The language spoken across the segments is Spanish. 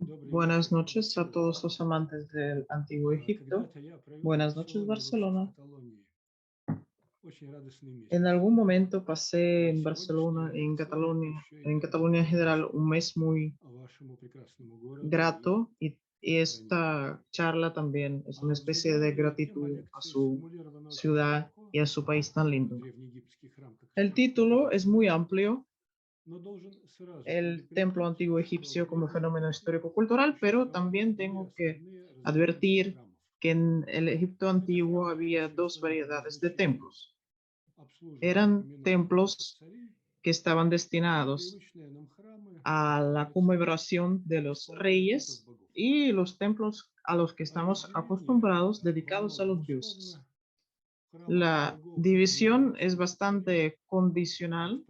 Buenas noches a todos los amantes del Antiguo Egipto. Buenas noches, Barcelona. En algún momento pasé en Barcelona, en Cataluña en general, un mes muy grato y esta charla también es una especie de gratitud a su ciudad y a su país tan lindo. El título es muy amplio, el templo antiguo egipcio como fenómeno histórico-cultural, pero también tengo que advertir que en el Egipto antiguo había dos variedades de templos. Eran templos que estaban destinados a la conmemoración de los reyes y los templos a los que estamos acostumbrados dedicados a los dioses. La división es bastante condicional.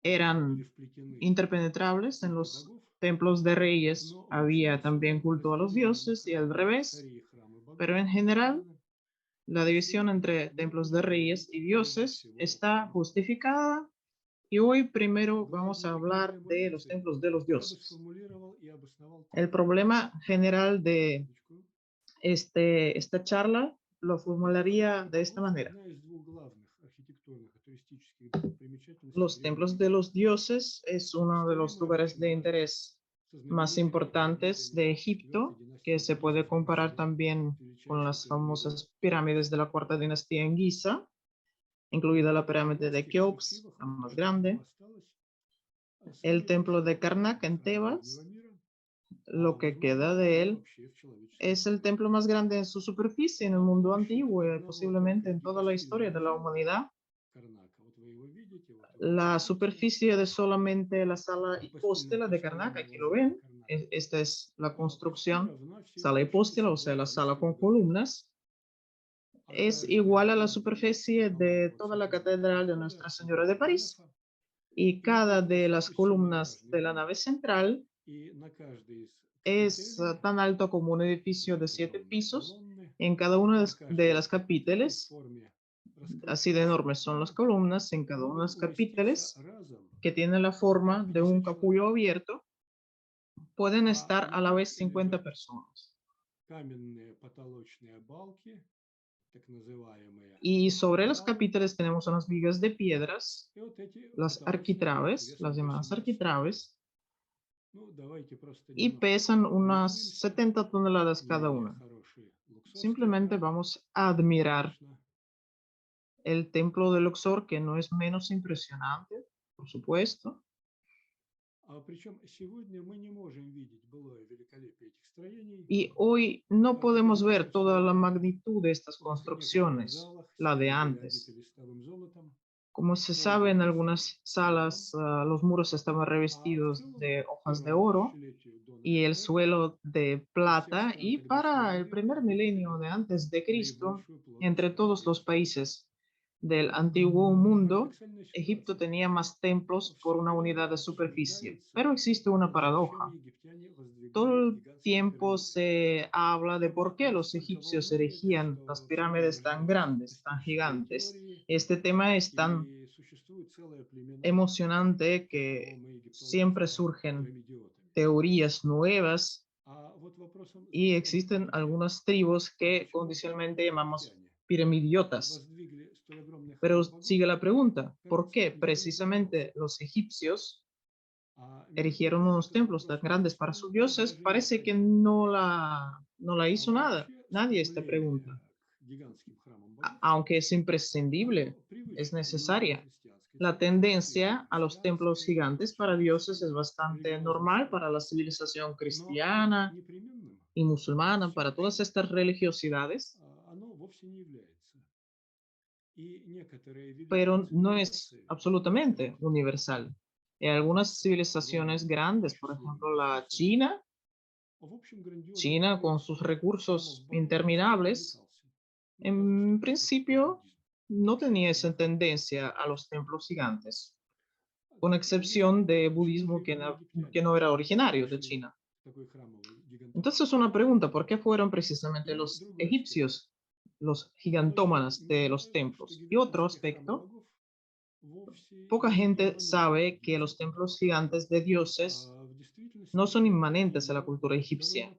Eran interpenetrables. En los templos de reyes había también culto a los dioses y al revés, pero en general la división entre templos de reyes y dioses está justificada y hoy primero vamos a hablar de los templos de los dioses. El problema general de esta charla lo formularía de esta manera. Los templos de los dioses es uno de los lugares de interés más importantes de Egipto, que se puede comparar también con las famosas pirámides de la cuarta dinastía en Giza, incluida la pirámide de Keops, la más grande, el templo de Karnak en Tebas. Lo que queda de él es el templo más grande en su superficie en el mundo antiguo y posiblemente en toda la historia de la humanidad. La superficie de solamente la sala hipóstela de Karnak, aquí lo ven, esta es la construcción, sala hipóstela, o sea, la sala con columnas, es igual a la superficie de toda la catedral de Nuestra Señora de París. Y cada de las columnas de la nave central es tan alto como un edificio de 7 pisos. En cada una de las capiteles, así de enormes son las columnas, en cada una de las capiteles, que tienen la forma de un capullo abierto, pueden estar a la vez 50 personas. Y sobre las capiteles tenemos unas vigas de piedras, las arquitraves, las llamadas arquitraves, y pesan unas 70 toneladas cada una. Simplemente vamos a admirar el templo de Luxor, que no es menos impresionante, por supuesto. Y hoy no podemos ver toda la magnitud de estas construcciones, la de antes. Como se sabe, en algunas salas los muros estaban revestidos de hojas de oro y el suelo de plata, y para el primer milenio de antes de Cristo, entre todos los países del antiguo mundo, Egipto tenía más templos por una unidad de superficie. Pero existe una paradoja. Todo el tiempo se habla de por qué los egipcios erigían las pirámides tan grandes, tan gigantes. Este tema es tan emocionante que siempre surgen teorías nuevas y existen algunas tribus que condicionalmente llamamos piramidiotas. Pero sigue la pregunta, ¿por qué precisamente los egipcios erigieron unos templos tan grandes para sus dioses? Parece que no la hizo nadie esta pregunta. Aunque es imprescindible, es necesaria. La tendencia a los templos gigantes para dioses es bastante normal para la civilización cristiana y musulmana, para todas estas religiosidades, pero no es absolutamente universal. En algunas civilizaciones grandes, por ejemplo la China con sus recursos interminables, en principio no tenía esa tendencia a los templos gigantes, con excepción de budismo que no era originario de China. Entonces una pregunta, ¿por qué fueron precisamente los egipcios los gigantómanas de los templos? Y otro aspecto, poca gente sabe que los templos gigantes de dioses no son inmanentes a la cultura egipcia.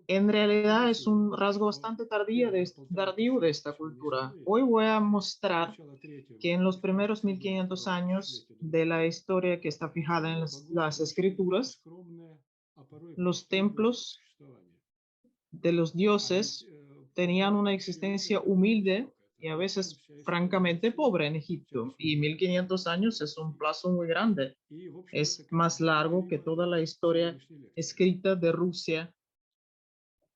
En realidad es un rasgo bastante tardío de esta cultura. Hoy voy a mostrar que en los primeros 1500 años de la historia que está fijada en las escrituras, los templos de los dioses tenían una existencia humilde y a veces francamente pobre en Egipto. Y 1500 años es un plazo muy grande. Es más largo que toda la historia escrita de Rusia,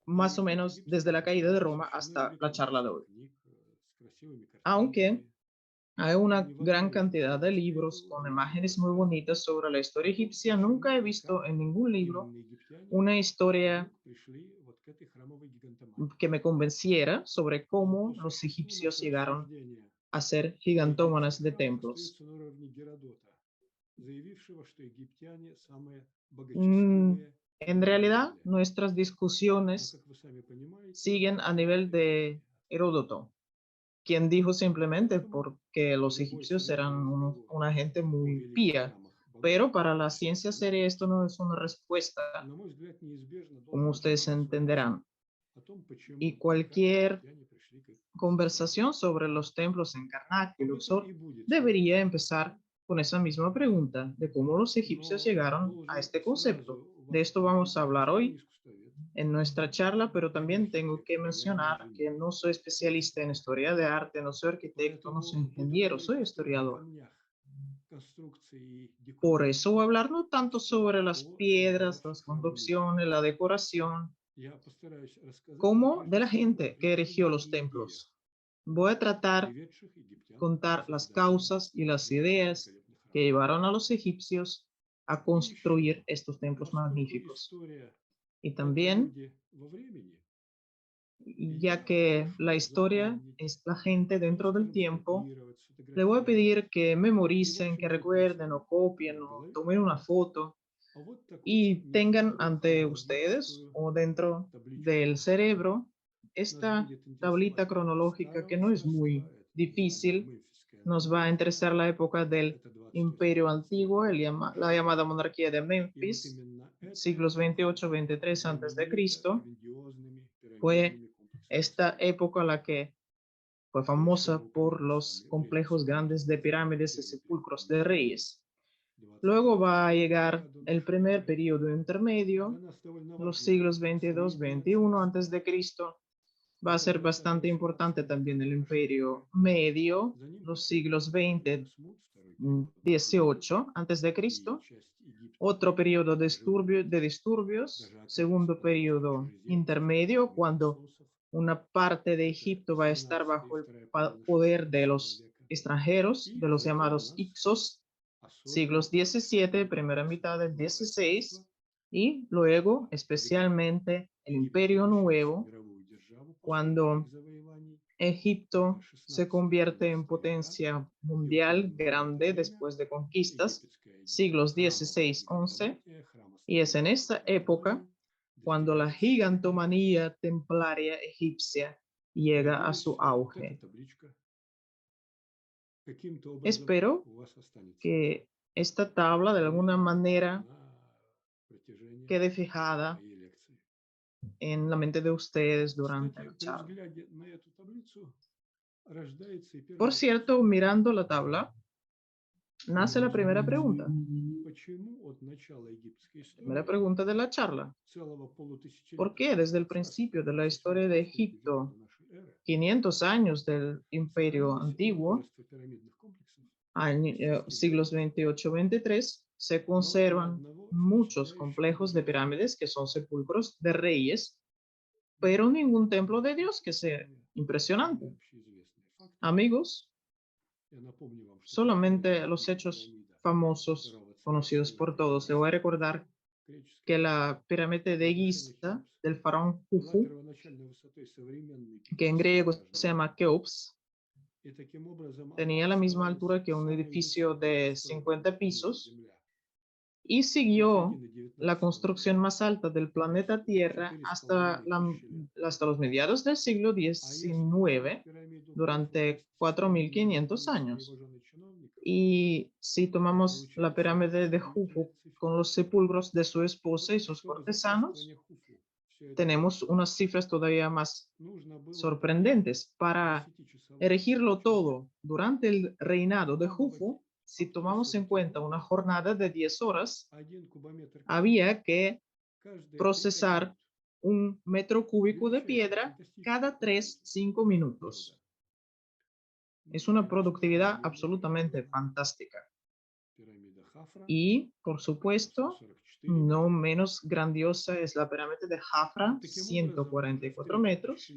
más o menos desde la caída de Roma hasta la charla de hoy. Aunque hay una gran cantidad de libros con imágenes muy bonitas sobre la historia egipcia, nunca he visto en ningún libro una historia que me convenciera sobre cómo los egipcios llegaron a ser gigantómanas de templos. En realidad, nuestras discusiones siguen a nivel de Heródoto, quien dijo simplemente porque los egipcios eran una gente muy pía. Pero para la ciencia seria esto no es una respuesta, como ustedes entenderán. Y cualquier conversación sobre los templos en Karnak y Luxor debería empezar con esa misma pregunta de cómo los egipcios llegaron a este concepto. De esto vamos a hablar hoy en nuestra charla, pero también tengo que mencionar que no soy especialista en historia de arte, no soy arquitecto, no soy ingeniero, soy historiador. Por eso voy a hablar no tanto sobre las piedras, las construcciones, la decoración, como de la gente que erigió los templos. Voy a tratar de contar las causas y las ideas que llevaron a los egipcios a construir estos templos magníficos. Y también, ya que la historia es la gente dentro del tiempo, le voy a pedir que memoricen, que recuerden o copien o tomen una foto y tengan ante ustedes o dentro del cerebro esta tablita cronológica que no es muy difícil. Nos va a interesar la época del Imperio Antiguo, la llamada monarquía de Memphis, siglos 28-23 antes de Cristo. Fue esta época la que fue famosa por los complejos grandes de pirámides y sepulcros de reyes. Luego va a llegar el primer periodo intermedio, los siglos 22-21 antes de Cristo. Va a ser bastante importante también el Imperio Medio, los siglos 20-18 antes de Cristo. Otro periodo de disturbios, segundo periodo intermedio, cuando una parte de Egipto va a estar bajo el poder de los extranjeros, de los llamados Ixos, siglos XVII, primera mitad del XVI, y luego especialmente el Imperio Nuevo, cuando Egipto se convierte en potencia mundial grande después de conquistas, siglos XVI-XI, y es en esta época cuando la gigantomanía templaria egipcia llega a su auge. Espero que esta tabla de alguna manera quede fijada en la mente de ustedes durante la charla. Por cierto, mirando la tabla, nace la primera pregunta. Primera pregunta de la charla. ¿Por qué desde el principio de la historia de Egipto, 500 años del Imperio Antiguo, siglos 28-23, se conservan muchos complejos de pirámides que son sepulcros de reyes, pero ningún templo de Dios que sea impresionante? Amigos, solamente los hechos famosos, conocidos por todos. Le voy a recordar que la pirámide de Giza del faraón Khufu, que en griego se llama Keops, tenía la misma altura que un edificio de 50 pisos y siguió la construcción más alta del planeta Tierra hasta los mediados del siglo XIX, durante 4.500 años. Y si tomamos la pirámide de Jufu con los sepulcros de su esposa y sus cortesanos, tenemos unas cifras todavía más sorprendentes. Para erigirlo todo durante el reinado de Jufu, si tomamos en cuenta una jornada de 10 horas, había que procesar 1 metro cúbico de piedra cada 3-5 minutos. Es una productividad absolutamente fantástica. Y, por supuesto, no menos grandiosa es la pirámide de Jafra, 144 metros.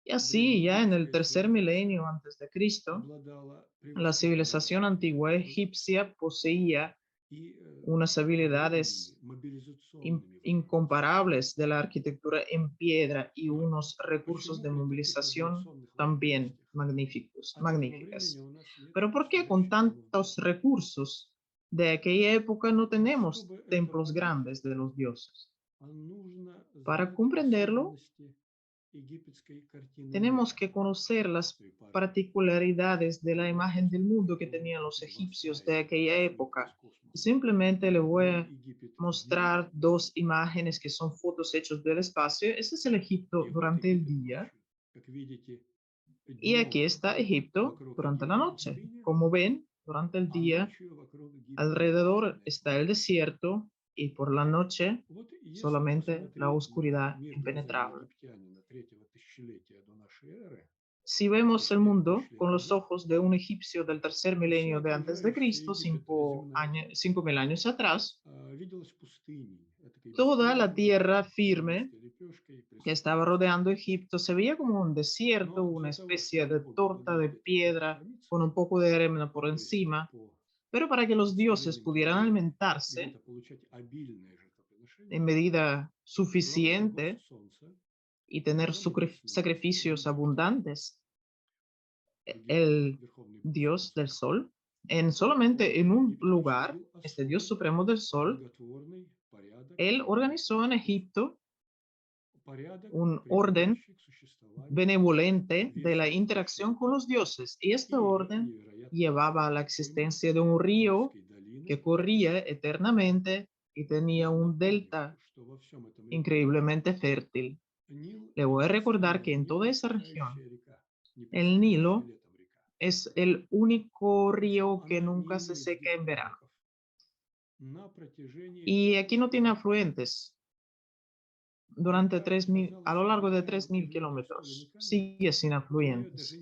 Y así, ya en el tercer milenio antes de Cristo, la civilización antigua egipcia poseía unas habilidades incomparables de la arquitectura en piedra y unos recursos de movilización también magníficas. Pero ¿por qué con tantos recursos de aquella época no tenemos templos grandes de los dioses? Para comprenderlo, tenemos que conocer las particularidades de la imagen del mundo que tenían los egipcios de aquella época. Simplemente le voy a mostrar 2 imágenes que son fotos hechas del espacio. Este es el Egipto durante el día. Y aquí está Egipto durante la noche. Como ven, durante el día, alrededor está el desierto y por la noche solamente la oscuridad impenetrable. Si vemos el mundo con los ojos de un egipcio del tercer milenio de antes de Cristo, 5.000 años atrás, toda la tierra firme que estaba rodeando Egipto se veía como un desierto, una especie de torta de piedra con un poco de arena por encima, pero para que los dioses pudieran alimentarse en medida suficiente y tener sacrificios abundantes, el dios del sol, solamente en un lugar, este dios supremo del sol, él organizó en Egipto un orden benevolente de la interacción con los dioses, y este orden llevaba a la existencia de un río que corría eternamente y tenía un delta increíblemente fértil. Le voy a recordar que en toda esa región, el Nilo es el único río que nunca se seca en verano. Y aquí no tiene afluentes. A lo largo de 3.000 kilómetros, sigue sin afluentes.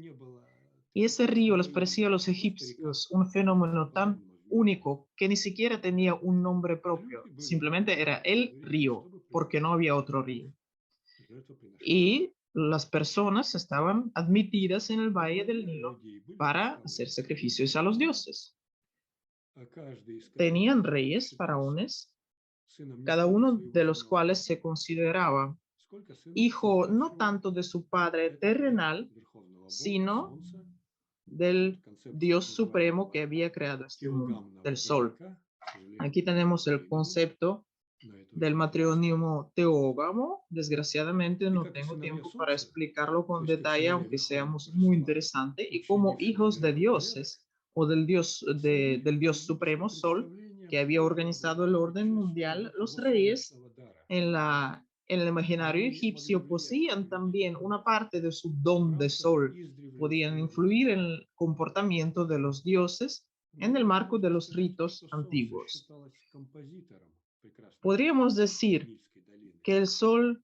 Y ese río les parecía a los egipcios un fenómeno tan único que ni siquiera tenía un nombre propio. Simplemente era el río, porque no había otro río. Y las personas estaban admitidas en el valle del Nilo para hacer sacrificios a los dioses. Tenían reyes, faraones, cada uno de los cuales se consideraba hijo no tanto de su padre terrenal, sino del Dios supremo que había creado este mundo, del sol. Aquí tenemos el concepto del matrimonio teógamo. Desgraciadamente no tengo tiempo para explicarlo con detalle, aunque sea muy interesante, y como hijos de dioses o del Dios supremo Sol, que había organizado el orden mundial, los reyes en el imaginario egipcio poseían también una parte de su don de sol, podían influir en el comportamiento de los dioses en el marco de los ritos antiguos. Podríamos decir que el sol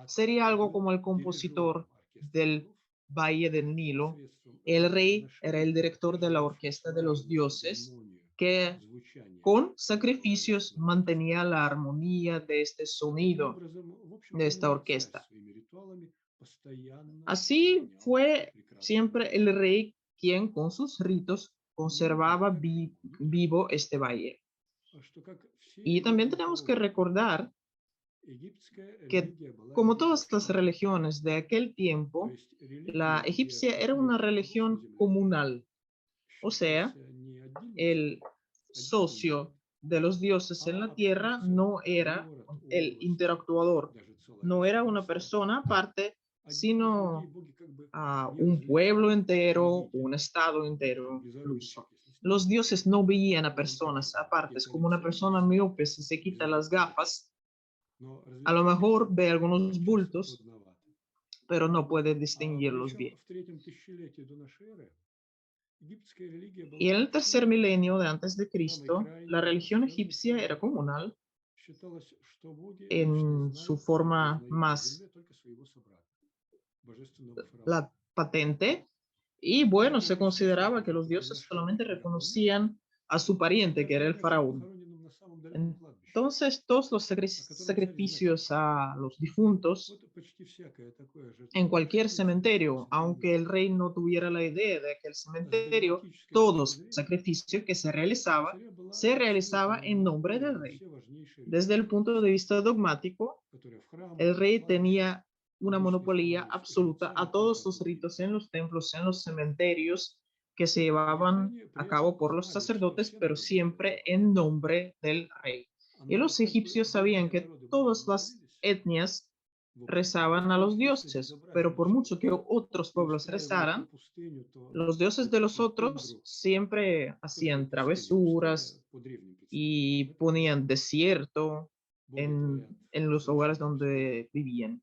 sería algo como el compositor del Valle del Nilo. El rey era el director de la orquesta de los dioses, que con sacrificios mantenía la armonía de este sonido, de esta orquesta. Así fue siempre el rey quien con sus ritos conservaba vivo este valle. Y también tenemos que recordar que, como todas las religiones de aquel tiempo, la egipcia era una religión comunal. O sea, el socio de los dioses en la tierra no era el interactuador, no era una persona aparte, sino un pueblo entero, un estado entero incluso. Los dioses no veían a personas aparte, es como una persona miope, si se quita las gafas, a lo mejor ve algunos bultos, pero no puede distinguirlos bien. Y en el tercer milenio de antes de Cristo, la religión egipcia era comunal en su forma más la patente. Y bueno, se consideraba que los dioses solamente reconocían a su pariente, que era el faraón. Entonces, todos los sacrificios a los difuntos en cualquier cementerio, aunque el rey no tuviera la idea de que el cementerio, todo sacrificio que se realizaba en nombre del rey. Desde el punto de vista dogmático, el rey tenía una monopolio absoluta a todos los ritos en los templos, en los cementerios que se llevaban a cabo por los sacerdotes, pero siempre en nombre del rey. Y los egipcios sabían que todas las etnias rezaban a los dioses, pero por mucho que otros pueblos rezaran, los dioses de los otros siempre hacían travesuras y ponían desierto en los lugares donde vivían.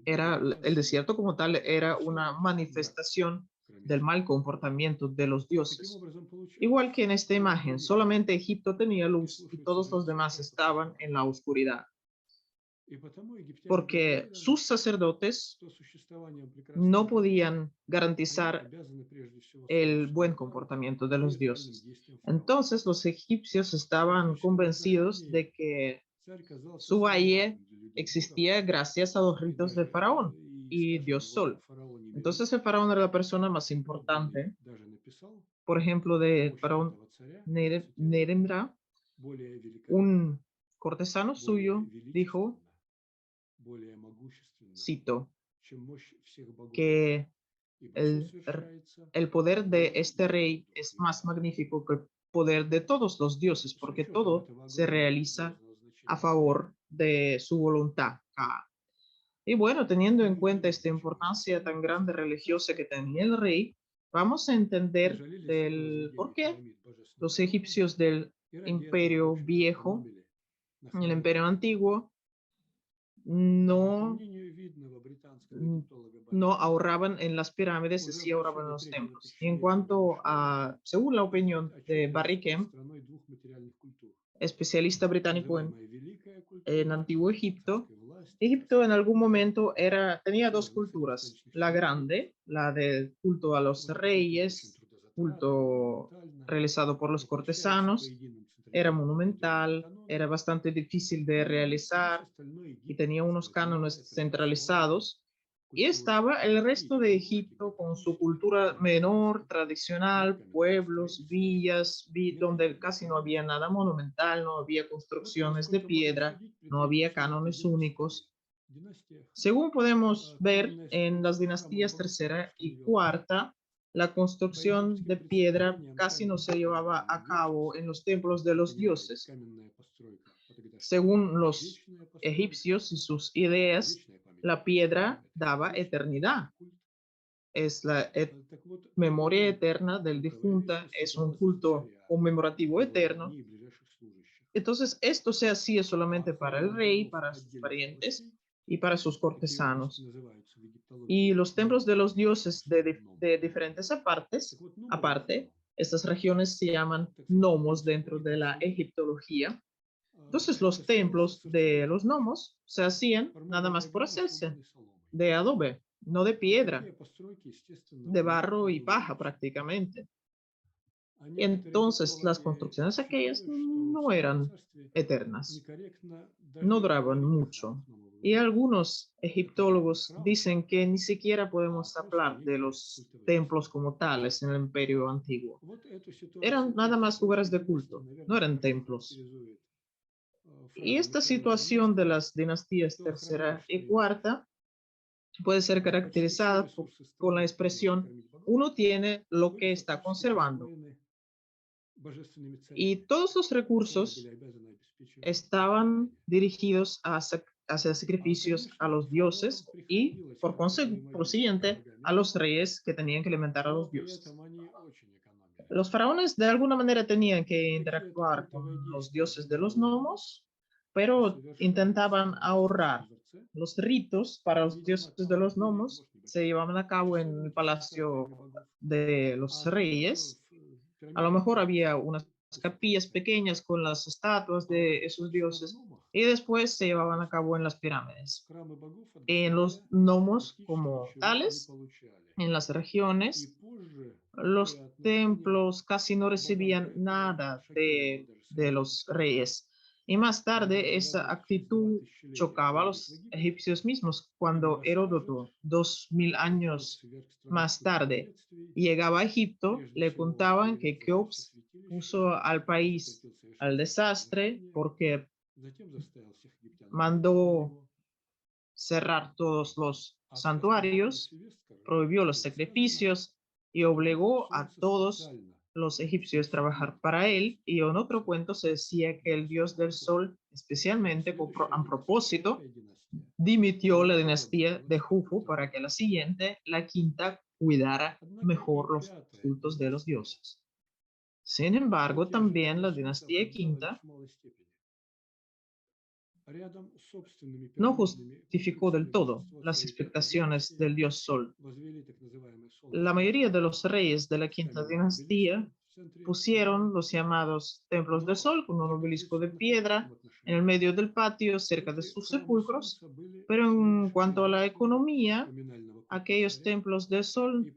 El desierto como tal era una manifestación del mal comportamiento de los dioses. Igual que en esta imagen, solamente Egipto tenía luz y todos los demás estaban en la oscuridad, porque sus sacerdotes no podían garantizar el buen comportamiento de los dioses. Entonces los egipcios estaban convencidos de que su valle existía gracias a los ritos de Faraón y Dios Sol. Entonces el Faraón era la persona más importante. Por ejemplo, de Faraón Neremra, un cortesano suyo dijo, cito, que el poder de este rey es más magnífico que el poder de todos los dioses, porque todo se realiza a favor de su voluntad. Y bueno, teniendo en cuenta esta importancia tan grande religiosa que tenía el rey, vamos a entender del por qué los egipcios del imperio viejo, el imperio antiguo, no no ahorraban en las pirámides y sí ahorraban en los templos. Y en cuanto a, según la opinión de Barry Kemp, especialista británico en Antiguo Egipto, Egipto en algún momento tenía dos culturas. La grande, la del culto a los reyes, culto realizado por los cortesanos, era monumental, era bastante difícil de realizar y tenía unos cánones centralizados. Y estaba el resto de Egipto con su cultura menor, tradicional, pueblos, villas, donde casi no había nada monumental, no había construcciones de piedra, no había cánones únicos. Según podemos ver en las dinastías tercera y cuarta, la construcción de piedra casi no se llevaba a cabo en los templos de los dioses. Según los egipcios y sus ideas, la piedra daba eternidad. Es la memoria eterna del difunto, es un culto conmemorativo eterno. Entonces, esto se hacía solamente para el rey, para sus parientes y para sus cortesanos. Y los templos de los dioses de diferentes aparte, estas regiones se llaman nomos dentro de la egiptología. Entonces los templos de los gnomos se hacían nada más por hacerse, de adobe, no de piedra, de barro y paja prácticamente. Y entonces las construcciones aquellas no eran eternas, no duraban mucho. Y algunos egiptólogos dicen que ni siquiera podemos hablar de los templos como tales en el imperio antiguo. Eran nada más lugares de culto, no eran templos. Y esta situación de las dinastías tercera y cuarta puede ser caracterizada con la expresión uno tiene lo que está conservando. Y todos los recursos estaban dirigidos a hacer sacrificios a los dioses y, por consiguiente, a los reyes que tenían que alimentar a los dioses. Los faraones de alguna manera tenían que interactuar con los dioses de los gnomos, pero intentaban ahorrar. Los ritos para los dioses de los gnomos se llevaban a cabo en el palacio de los reyes. A lo mejor había unas capillas pequeñas con las estatuas de esos dioses y después se llevaban a cabo en las pirámides. En los gnomos como tales, en las regiones, los templos casi no recibían nada de los reyes. Y más tarde esa actitud chocaba a los egipcios mismos cuando Heródoto, 2000 años más tarde, llegaba a Egipto, le contaban que Keops puso al país al desastre porque mandó cerrar todos los santuarios, prohibió los sacrificios y obligó a todos los egipcios a trabajar para él. Y en otro cuento se decía que el dios del sol, especialmente a propósito, dimitió la dinastía de Jufu para que la siguiente, la quinta, cuidara mejor los cultos de los dioses. Sin embargo, también la dinastía quinta no justificó del todo las expectaciones del dios Sol. La mayoría de los reyes de la quinta dinastía pusieron los llamados templos del Sol con un obelisco de piedra en el medio del patio cerca de sus sepulcros, pero en cuanto a la economía, aquellos templos del Sol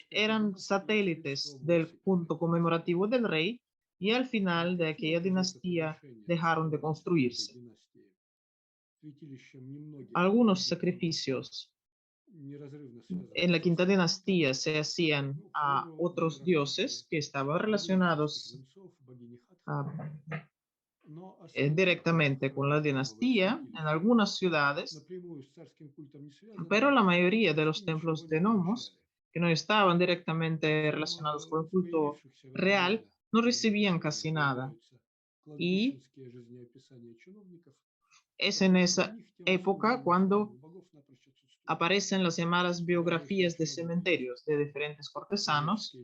eran satélites del punto conmemorativo del rey y al final de aquella dinastía dejaron de construirse. Algunos sacrificios en la quinta dinastía se hacían a otros dioses que estaban relacionados directamente con la dinastía en algunas ciudades, pero la mayoría de los templos de gnomos que no estaban directamente relacionados con el culto real no recibían casi nada. Y es en esa época cuando aparecen las llamadas biografías de cementerios de diferentes cortesanos,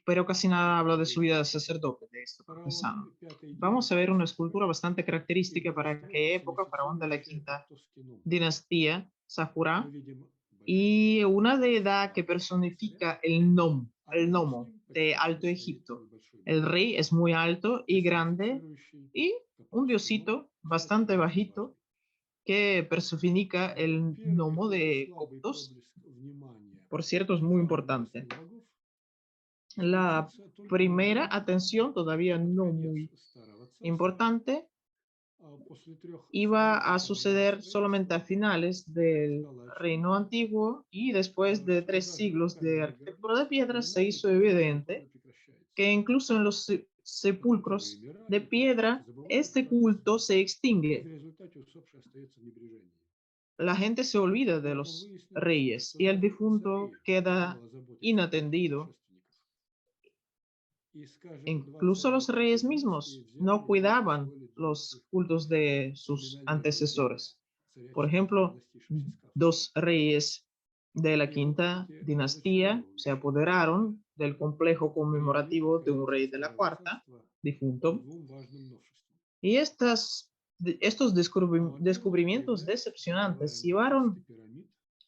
pero casi nada habla de su vida de sacerdote de este cortesano. Vamos a ver una escultura bastante característica para aquella época, faraón de la quinta dinastía, Safura, y una deidad que personifica el gnomo de Alto Egipto. El rey es muy alto y grande y un diosito bastante bajito que personifica el gnomo de Coptos. Por cierto, es muy importante. La primera atención, todavía no muy importante, iba a suceder solamente a finales del Reino Antiguo y después de 3 siglos de arquitectura de piedra se hizo evidente que incluso en los sepulcros de piedra este culto se extingue. La gente se olvida de los reyes y el difunto queda inatendido. Incluso los reyes mismos no cuidaban los cultos de sus antecesores. Por ejemplo, 2 reyes de la quinta dinastía se apoderaron del complejo conmemorativo de un rey de la cuarta, difunto. Y estos descubrimientos decepcionantes llevaron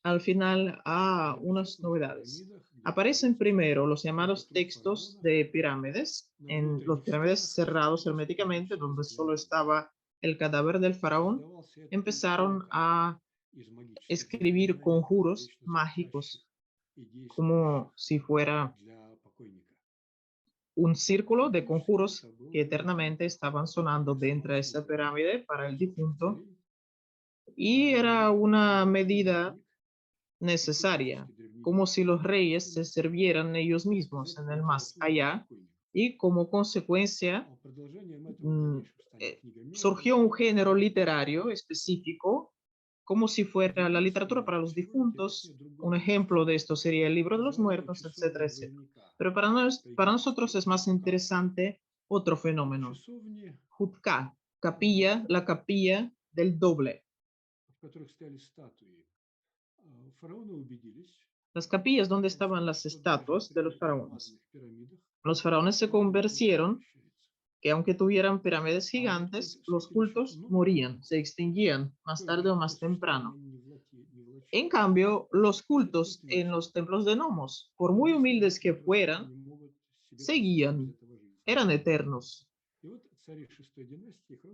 al final a unas novedades. Aparecen primero los llamados textos de pirámides, en los pirámides cerrados herméticamente, donde solo estaba el cadáver del faraón. Empezaron a escribir conjuros mágicos, como si fuera un círculo de conjuros que eternamente estaban sonando dentro de esa pirámide para el difunto. Y era una medida necesaria, como si los reyes se sirvieran ellos mismos en el más allá, y como consecuencia surgió un género literario específico como si fuera la literatura para los difuntos. Un ejemplo de esto sería el libro de los muertos, etcétera, etcétera. Pero para nosotros es más interesante otro fenómeno. Hutka, capilla, la capilla del doble. Las capillas donde estaban las estatuas de los faraones. Los faraones se convencieron que aunque tuvieran pirámides gigantes, los cultos morían, se extinguían más tarde o más temprano. En cambio, los cultos en los templos de gnomos, por muy humildes que fueran, seguían, eran eternos.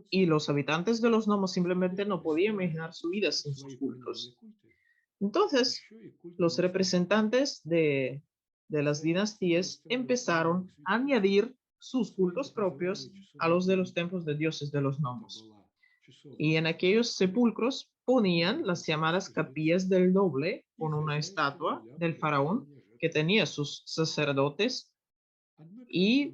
Y los habitantes de los gnomos simplemente no podían imaginar su vida sin sus cultos. Entonces, los representantes de las dinastías empezaron a añadir sus cultos propios a los de los templos de dioses de los gnomos. Y en aquellos sepulcros ponían las llamadas capillas del doble con una estatua del faraón que tenía sus sacerdotes y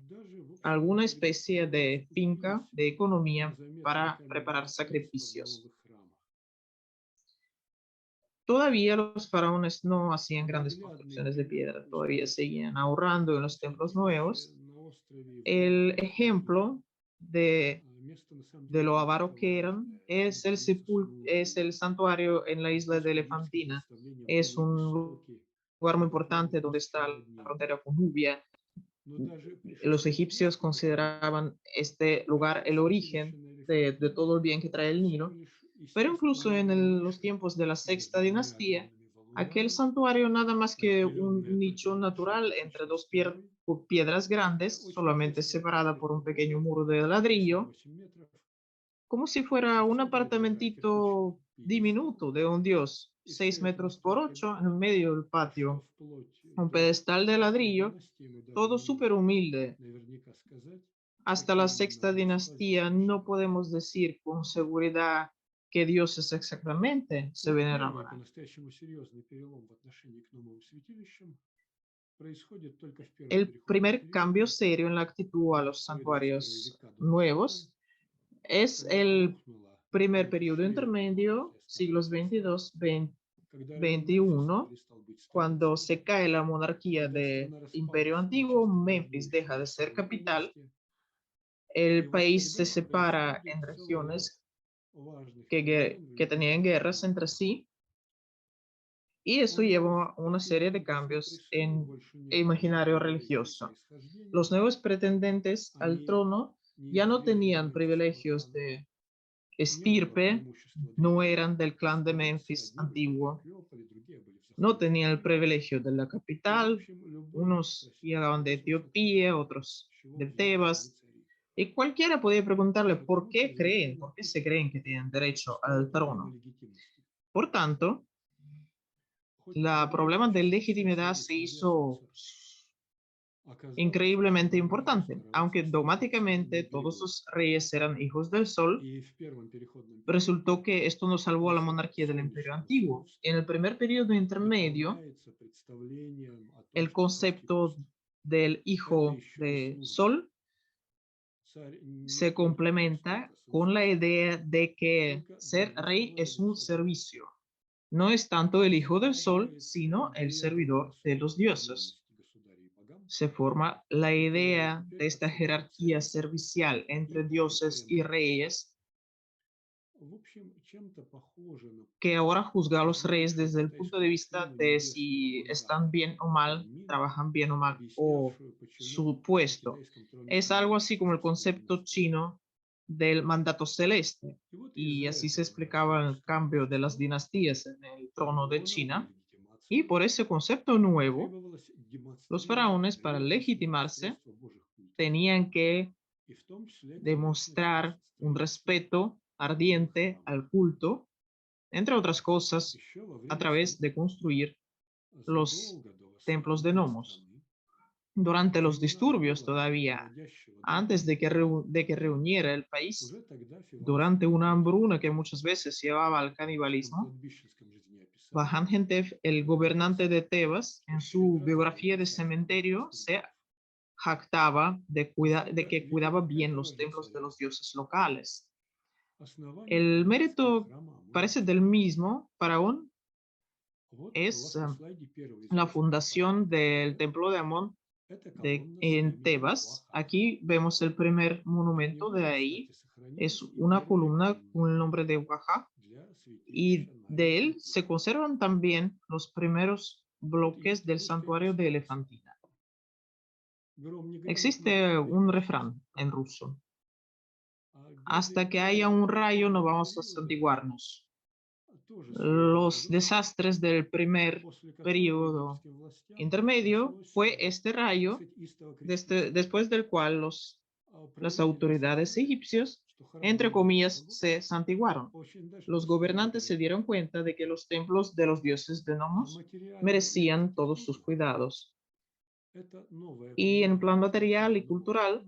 alguna especie de finca de economía para preparar sacrificios. Todavía los faraones no hacían grandes construcciones de piedra, todavía seguían ahorrando en los templos nuevos. El ejemplo de lo avaro que eran es el santuario en la isla de Elefantina. Es un lugar muy importante donde está la frontera con Nubia. Los egipcios consideraban este lugar el origen de todo el bien que trae el Nilo, pero incluso en los tiempos de la sexta dinastía, aquel santuario nada más que un nicho natural entre dos piedras grandes, solamente separada por un pequeño muro de ladrillo, como si fuera un apartamentito diminuto de un dios, 6 metros por 8 en medio del patio, un pedestal de ladrillo, todo súper humilde. Hasta la sexta dinastía no podemos decir con seguridad qué dioses exactamente se veneraban. El primer cambio serio en la actitud a los santuarios nuevos es el primer periodo intermedio, siglos 22, 21, cuando se cae la monarquía del Imperio Antiguo, Memphis deja de ser capital, el país se separa en regiones que tenían guerras entre sí, y eso llevó a una serie de cambios en el imaginario religioso. Los nuevos pretendentes al trono ya no tenían privilegios de estirpe, no eran del clan de Memphis antiguo, no tenían el privilegio de la capital, unos llegaban de Etiopía, otros de Tebas, y cualquiera podía preguntarle por qué se creen que tienen derecho al trono. Por tanto, el problema de legitimidad se hizo increíblemente importante. Aunque dogmáticamente todos los reyes eran hijos del sol, resultó que esto no salvó a la monarquía del Imperio Antiguo. En el primer periodo intermedio, el concepto del hijo de sol se complementa con la idea de que ser rey es un servicio. No es tanto el hijo del sol, sino el servidor de los dioses. Se forma la idea de esta jerarquía servicial entre dioses y reyes, que ahora juzga a los reyes desde el punto de vista de si están bien o mal, trabajan bien o mal, o su puesto. Es algo así como el concepto chino del mandato celeste, y así se explicaba el cambio de las dinastías en el trono de China. Y por ese concepto nuevo, los faraones, para legitimarse, tenían que demostrar un respeto ardiente al culto, entre otras cosas, a través de construir los templos de gnomos. Durante los disturbios todavía, antes de que reuniera el país, durante una hambruna que muchas veces llevaba al canibalismo, Vahan Gentef, el gobernante de Tebas, en su biografía de cementerio, se jactaba de que cuidaba bien los templos de los dioses locales. El mérito parece del mismo faraón, es la fundación del templo de Amón en Tebas. Aquí vemos el primer monumento de ahí. Es una columna con el nombre de Waha y de él se conservan también los primeros bloques del santuario de Elefantina. Existe un refrán en ruso. Hasta que haya un rayo no vamos a santiguarnos. Los desastres del primer periodo intermedio fue este rayo, después del cual las autoridades egipcios, entre comillas, se santiguaron. Los gobernantes se dieron cuenta de que los templos de los dioses de Nomos merecían todos sus cuidados. Y en plan material y cultural,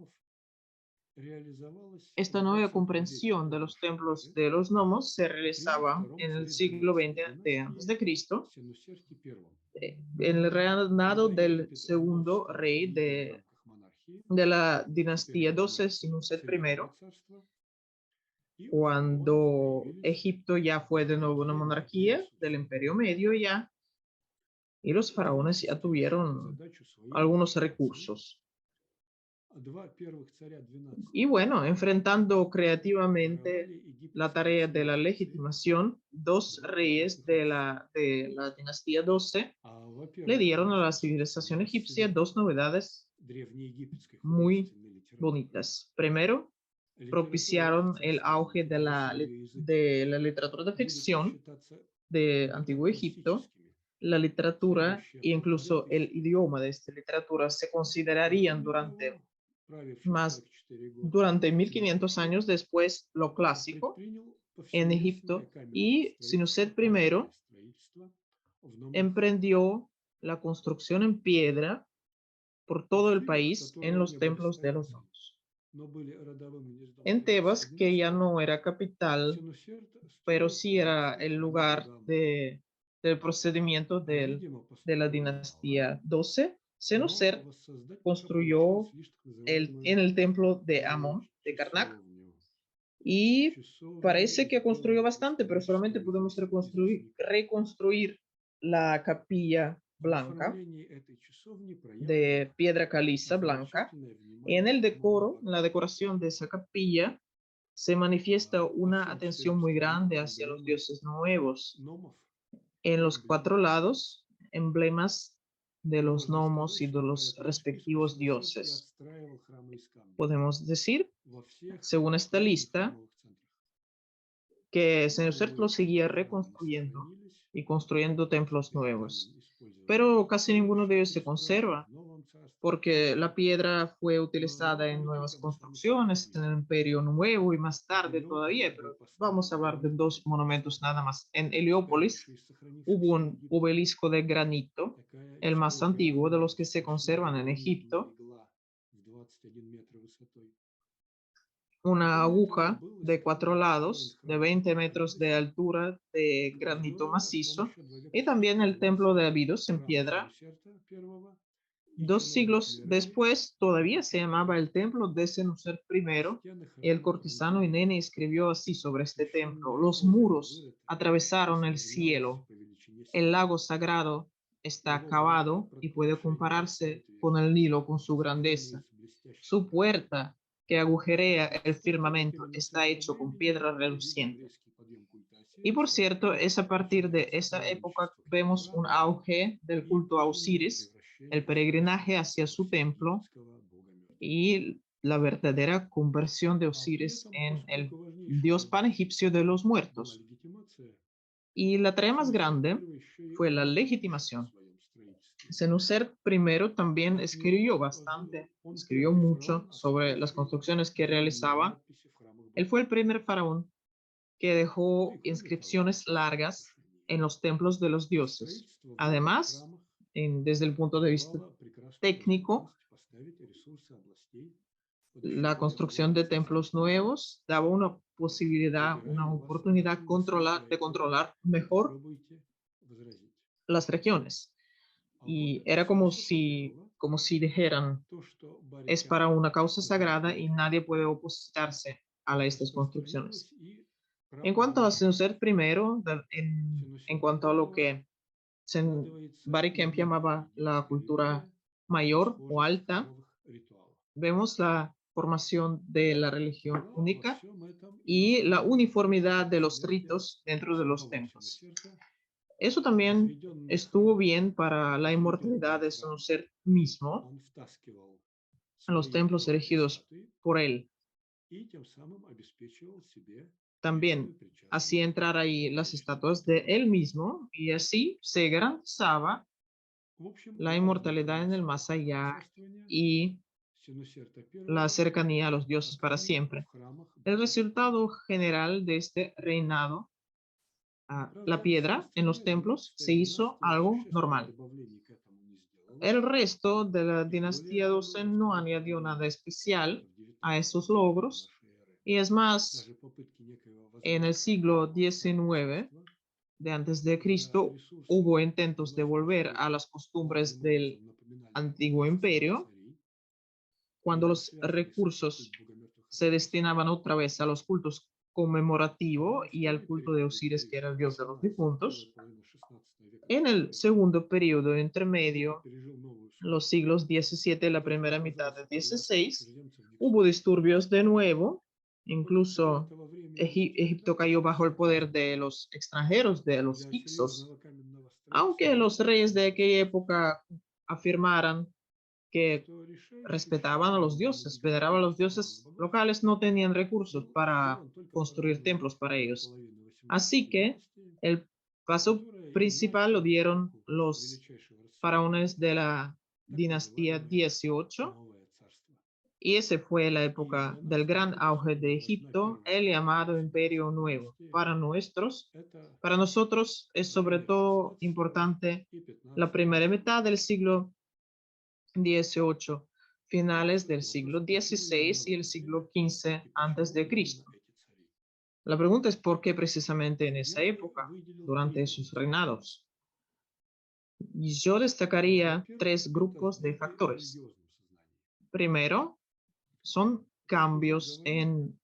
esta nueva comprensión de los templos de los gnomos se realizaba en el siglo XX a.C., en el reinado del segundo rey de la dinastía 12, Sinuset I, cuando Egipto ya fue de nuevo una monarquía del Imperio Medio ya, y los faraones ya tuvieron algunos recursos. Y bueno, enfrentando creativamente la tarea de la legitimación, dos reyes de la dinastía 12 le dieron a la civilización egipcia dos novedades muy bonitas. Primero, propiciaron el auge de la literatura de ficción de Antiguo Egipto. La literatura e incluso el idioma de esta literatura se considerarían durante 1500 años después lo clásico en Egipto, y Sinuset I emprendió la construcción en piedra por todo el país en los templos de los gnomos. En Tebas, que ya no era capital, pero sí era el lugar del procedimiento de la dinastía 12, Senusert construyó en el templo de Amón, de Karnak, y parece que construyó bastante, pero solamente podemos reconstruir la capilla blanca de piedra caliza blanca. En el decoro, en la decoración de esa capilla, se manifiesta una atención muy grande hacia los dioses nuevos. En los cuatro lados, emblemas de los gnomos y de los respectivos dioses. Podemos decir, según esta lista, que Senusert lo seguía reconstruyendo y construyendo templos nuevos, pero casi ninguno de ellos se conserva, porque la piedra fue utilizada en nuevas construcciones en el Imperio Nuevo y más tarde todavía, pero vamos a hablar de dos monumentos nada más. En Heliópolis hubo un obelisco de granito, el más antiguo de los que se conservan en Egipto, una aguja de 4 lados, de 20 metros de altura, de granito macizo, y también el templo de Abidos en piedra. 2 siglos después todavía se llamaba el templo de Senusert I, y el cortesano Inene escribió así sobre este templo: los muros atravesaron el cielo, el lago sagrado está acabado y puede compararse con el Nilo con su grandeza. Su puerta que agujerea el firmamento está hecho con piedra reluciente. Y por cierto, es a partir de esa época vemos un auge del culto a Osiris, el peregrinaje hacia su templo y la verdadera conversión de Osiris en el dios panegipcio de los muertos. Y la tarea más grande fue la legitimación. Senusert I también escribió bastante, escribió mucho sobre las construcciones que realizaba. Él fue el primer faraón que dejó inscripciones largas en los templos de los dioses. Además, desde el punto de vista técnico, la construcción de templos nuevos daba una posibilidad, una oportunidad de controlar mejor las regiones. Y era como si dijeran, es para una causa sagrada y nadie puede opositarse a estas construcciones. En cuanto a Senusert primero, en cuanto a lo que Barry Kemp llamaba la cultura mayor o alta, vemos la formación de la religión única y la uniformidad de los ritos dentro de los templos. Eso también estuvo bien para la inmortalidad de Senusert mismo en los templos erigidos por él. También hacía entrar ahí las estatuas de él mismo y así se garantizaba la inmortalidad en el más allá y la cercanía a los dioses para siempre. El resultado general de este reinado, la piedra en los templos, se hizo algo normal. El resto de la dinastía Joseon no añadió nada especial a esos logros y es más, en el siglo XIX de antes de Cristo hubo intentos de volver a las costumbres del antiguo imperio, cuando los recursos se destinaban otra vez a los cultos conmemorativos y al culto de Osiris, que era el dios de los difuntos. En el segundo periodo intermedio, los siglos XVII y la primera mitad del XVI, hubo disturbios de nuevo, incluso Egipto cayó bajo el poder de los extranjeros, de los Hicsos, aunque los reyes de aquella época afirmaran que respetaban a los dioses, veneraban a los dioses locales, no tenían recursos para construir templos para ellos. Así que el paso principal lo dieron los faraones de la dinastía 18 y esa fue la época del gran auge de Egipto, el llamado Imperio Nuevo. Para nosotros es sobre todo importante la primera mitad del siglo XVIII, finales del siglo XVI y el siglo XV antes de Cristo. La pregunta es por qué precisamente en esa época, durante esos reinados. Yo destacaría tres grupos de factores. Primero, son cambios en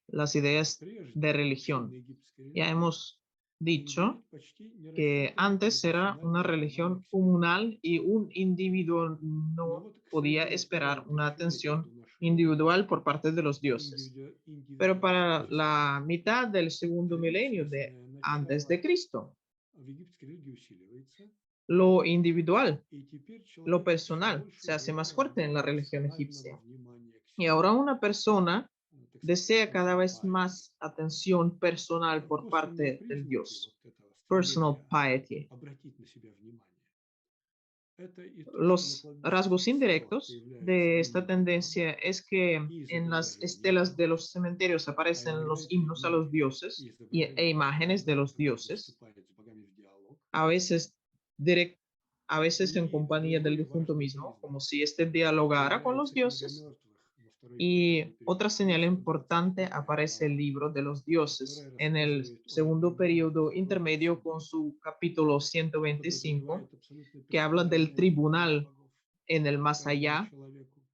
las ideas de religión. Ya hemos dicho que antes era una religión comunal y un individuo no podía esperar una atención individual por parte de los dioses. Pero para la mitad del segundo milenio de antes de Cristo, lo individual, lo personal, se hace más fuerte en la religión egipcia. Y ahora una persona desea cada vez más atención personal por parte del Dios. Personal piety. Los rasgos indirectos de esta tendencia es que en las estelas de los cementerios aparecen los himnos a los dioses e imágenes de los dioses, a veces, a veces en compañía del difunto mismo, como si éste dialogara con los dioses. Y otra señal importante aparece el libro de los dioses en el segundo periodo intermedio con su capítulo 125, que habla del tribunal en el más allá,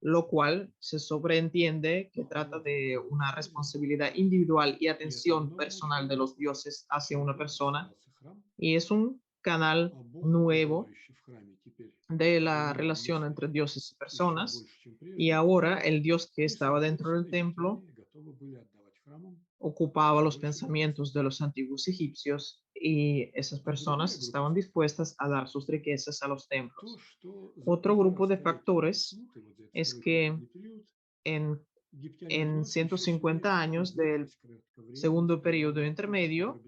lo cual se sobreentiende que trata de una responsabilidad individual y atención personal de los dioses hacia una persona. Y es un canal nuevo de la relación entre dioses y personas, y ahora el dios que estaba dentro del templo ocupaba los pensamientos de los antiguos egipcios y esas personas estaban dispuestas a dar sus riquezas a los templos. Otro grupo de factores es que en 150 años del segundo periodo intermedio,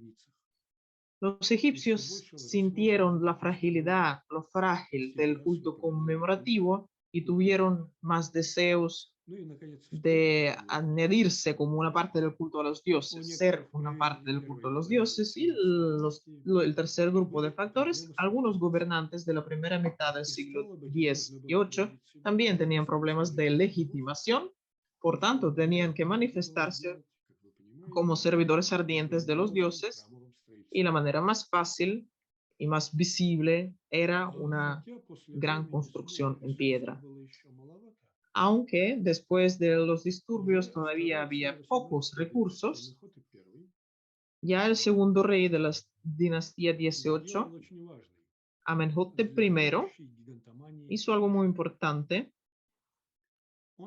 los egipcios sintieron la fragilidad, lo frágil del culto conmemorativo y tuvieron más deseos de añadirse como una parte del culto a los dioses, ser una parte del culto a los dioses. Y el tercer grupo de factores, algunos gobernantes de la primera mitad del siglo X y VIII también tenían problemas de legitimación, por tanto tenían que manifestarse como servidores ardientes de los dioses y la manera más fácil y más visible era una gran construcción en piedra. Aunque después de los disturbios todavía había pocos recursos, Ya el segundo rey de la dinastía 18, Amenhotep I, hizo algo muy importante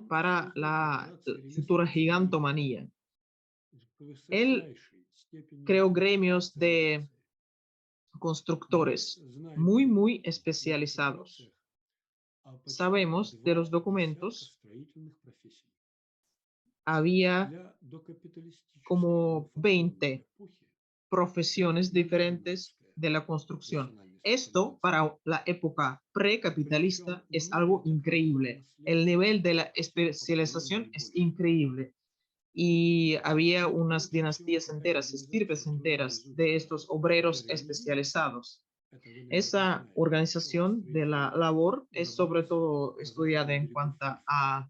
para la futura gigantomanía. Él creó gremios de constructores muy especializados. Sabemos de los documentos, había como 20 profesiones diferentes de la construcción. Esto para la época precapitalista es algo increíble. El nivel de la especialización es increíble. Y había unas dinastías enteras, estirpes enteras de estos obreros especializados. Esa organización de la labor es sobre todo estudiada en cuanto a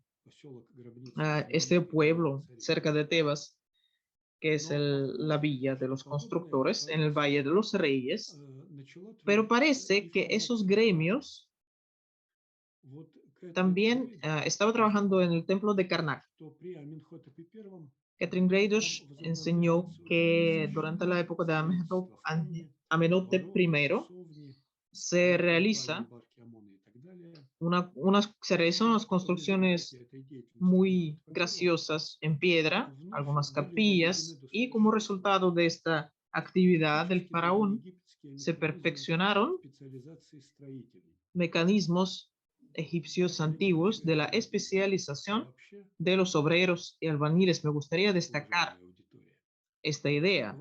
este pueblo cerca de Tebas, que es la villa de los constructores en el Valle de los Reyes, pero parece que esos gremios también estaba trabajando en el templo de Karnak. Catherine Greidos enseñó que durante la época de Amenhotep I se realizan unas construcciones muy graciosas en piedra, algunas capillas, y como resultado de esta actividad del faraón, se perfeccionaron mecanismos egipcios antiguos de la especialización de los obreros y albañiles. Me gustaría destacar esta idea,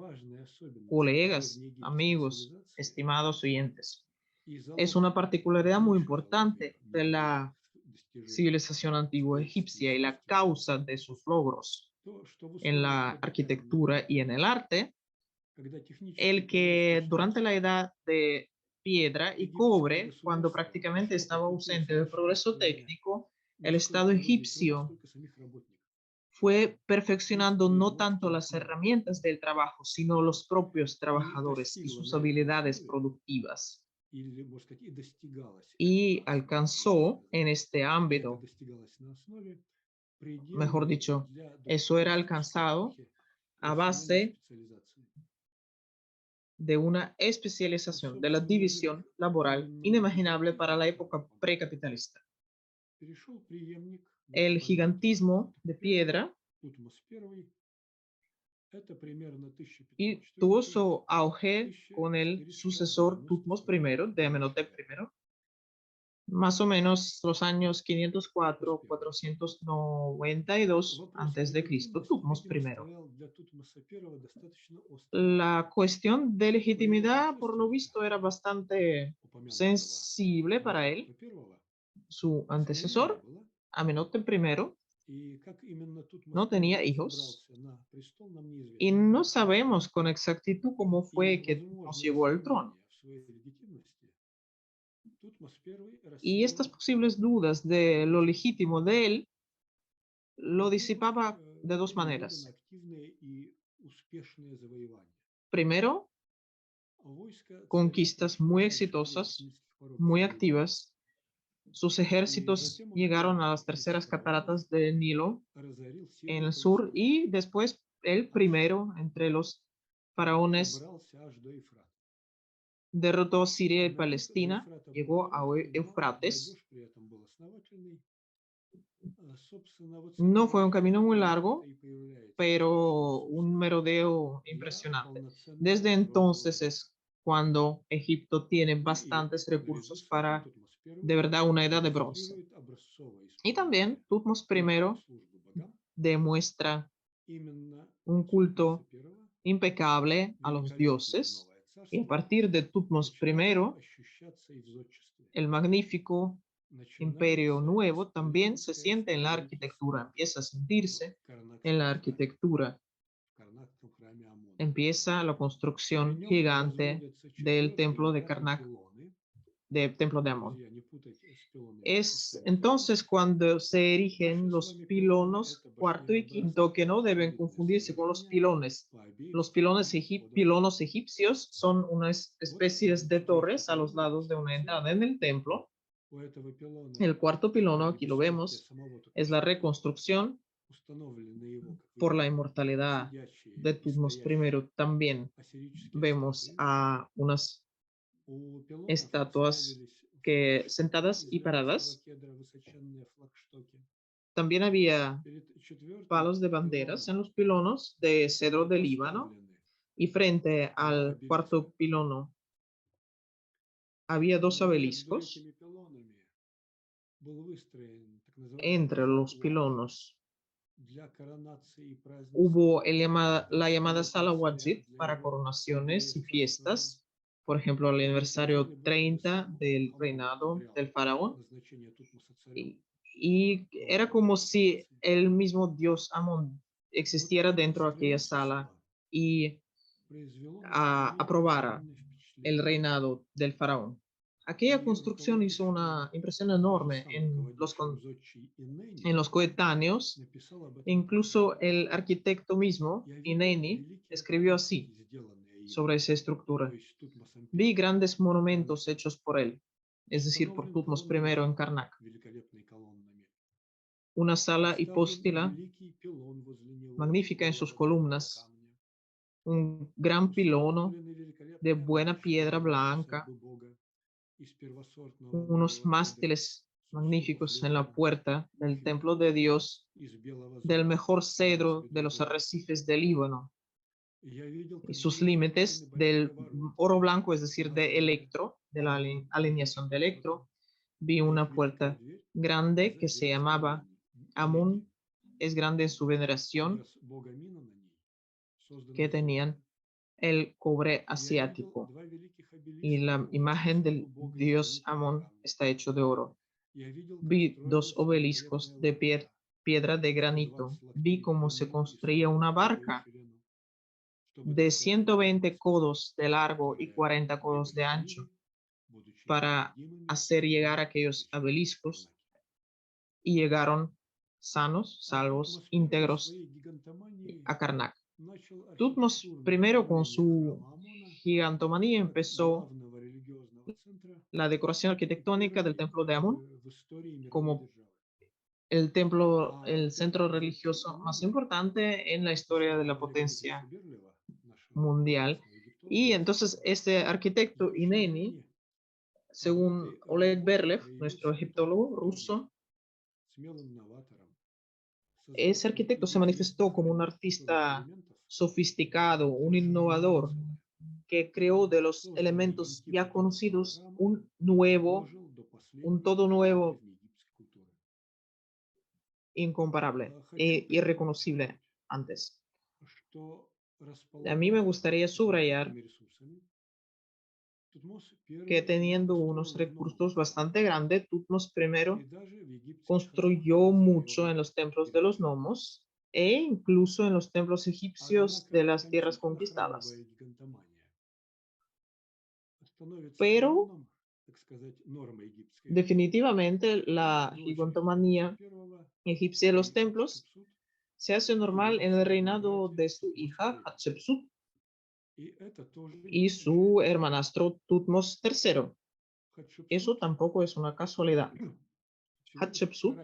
colegas, amigos, estimados oyentes. Es una particularidad muy importante de la civilización antigua egipcia y la causa de sus logros en la arquitectura y en el arte, el que durante la edad de piedra y cobre, cuando prácticamente estaba ausente del progreso técnico, el Estado egipcio fue perfeccionando no tanto las herramientas del trabajo, sino los propios trabajadores y sus habilidades productivas. Y alcanzó en este ámbito, mejor dicho, eso era alcanzado a base de una especialización, de la división laboral inimaginable para la época precapitalista. El gigantismo de piedra y tuvo su auge con el sucesor Tutmos I de Amenhotep I, más o menos los años 504-492 antes de Cristo, Tutmos I. La cuestión de legitimidad, por lo visto, era bastante sensible para él. Su antecesor, Amenhotep I, no tenía hijos y no sabemos con exactitud cómo fue que Tutmos llegó al trono. Y estas posibles dudas de lo legítimo de él lo disipaba de dos maneras. Primero, conquistas muy exitosas, muy activas. Sus ejércitos llegaron a las terceras cataratas del Nilo en el sur y después el primero entre los faraones derrotó Siria y Palestina, llegó a Eufrates. No fue un camino muy largo, pero un merodeo impresionante. Desde entonces es cuando Egipto tiene bastantes recursos para de verdad una edad de bronce. Y también Tutmos I demuestra un culto impecable a los dioses y a partir de Tutmos I, el magnífico imperio nuevo también se siente en la arquitectura, empieza a sentirse en la arquitectura. Empieza la construcción gigante del templo de Karnak, del templo de Amón. Es entonces cuando se erigen los pilonos cuarto y quinto, que no deben confundirse con los pilones. Los pilonos egipcios son unas especies de torres a los lados de una entrada en el templo. El cuarto pilono, aquí lo vemos, es la reconstrucción por la inmortalidad de Tutmos I, también vemos a unas estatuas que sentadas y paradas. También había palos de banderas en los pilonos de cedro de Líbano, y frente al cuarto pilono había dos obeliscos. Entre los pilonos hubo la llamada sala Wajid para coronaciones y fiestas, por ejemplo, el aniversario 30 del reinado del faraón. Y era como si el mismo dios Amón existiera dentro de aquella sala y aprobara el reinado del faraón. Aquella construcción hizo una impresión enorme en los coetáneos. Incluso el arquitecto mismo, Ineni, escribió así sobre esa estructura: vi grandes monumentos hechos por él, es decir, por Tutmos I en Karnak. Una sala hipóstila magnífica en sus columnas, un gran pilono de buena piedra blanca, unos mástiles magníficos en la puerta del templo de Dios, del mejor cedro de los arrecifes del Líbano, y sus límites del oro blanco, es decir, de Electro, de la alineación de Electro. Vi una puerta grande que se llamaba Amón, es grande en su veneración, que tenían el cobre asiático, y la imagen del dios Amón está hecho de oro. Vi dos obeliscos de piedra de granito. Vi cómo se construía una barca de 120 codos de largo y 40 codos de ancho para hacer llegar aquellos obeliscos, y llegaron sanos, salvos, íntegros a Karnak. Tutmos I, con su gigantomanía, empezó la decoración arquitectónica del templo de Amón como el templo, el centro religioso más importante en la historia de la potencia mundial. Y entonces este arquitecto Ineni, según Oleg Berlev, nuestro egiptólogo ruso, ese arquitecto se manifestó como un artista sofisticado, un innovador, que creó de los elementos ya conocidos un todo nuevo, incomparable e irreconocible antes. A mí me gustaría subrayar que, teniendo unos recursos bastante grandes, Tutmos I construyó mucho en los templos de los gnomos e incluso en los templos egipcios de las tierras conquistadas. Pero definitivamente la gigantomanía egipcia de los templos se hace normal en el reinado de su hija Hatshepsut y su hermanastro Tutmos III. Eso tampoco es una casualidad. Hatshepsut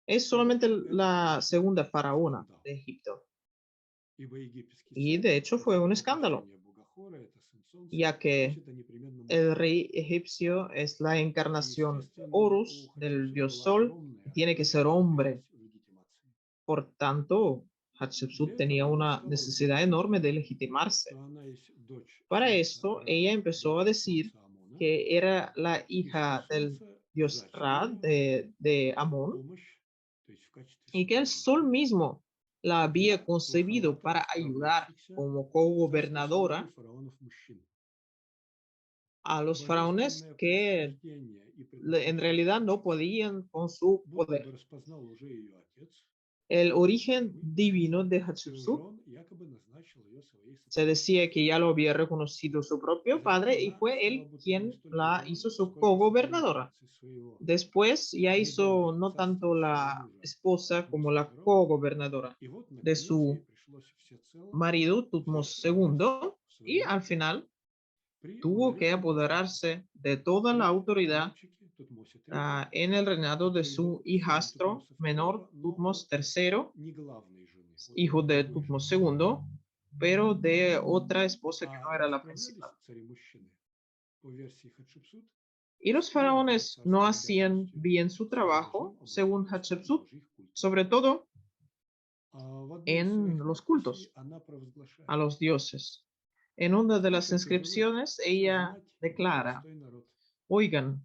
es solamente la segunda faraona de Egipto. Y de hecho fue un escándalo, ya que el rey egipcio es la encarnación de Horus, del dios Sol, y tiene que ser hombre. Por tanto, Hatshepsut tenía una necesidad enorme de legitimarse. Para esto, ella empezó a decir que era la hija del dios Ra, de Amón, y que el sol mismo la había concebido para ayudar como cogobernadora a los faraones que en realidad no podían con su poder. El origen divino de Hatshepsut se decía que ya lo había reconocido su propio padre, y fue él quien la hizo su cogobernadora. Después ya hizo no tanto la esposa como la cogobernadora de su marido Tutmos II, y al final tuvo que apoderarse de toda la autoridad en el reinado de su hijastro menor Tutmos III, hijo de Tutmos II, pero de otra esposa que no era la principal. Y los faraones no hacían bien su trabajo, según Hatshepsut, sobre todo en los cultos a los dioses. En una de las inscripciones ella declara: oigan,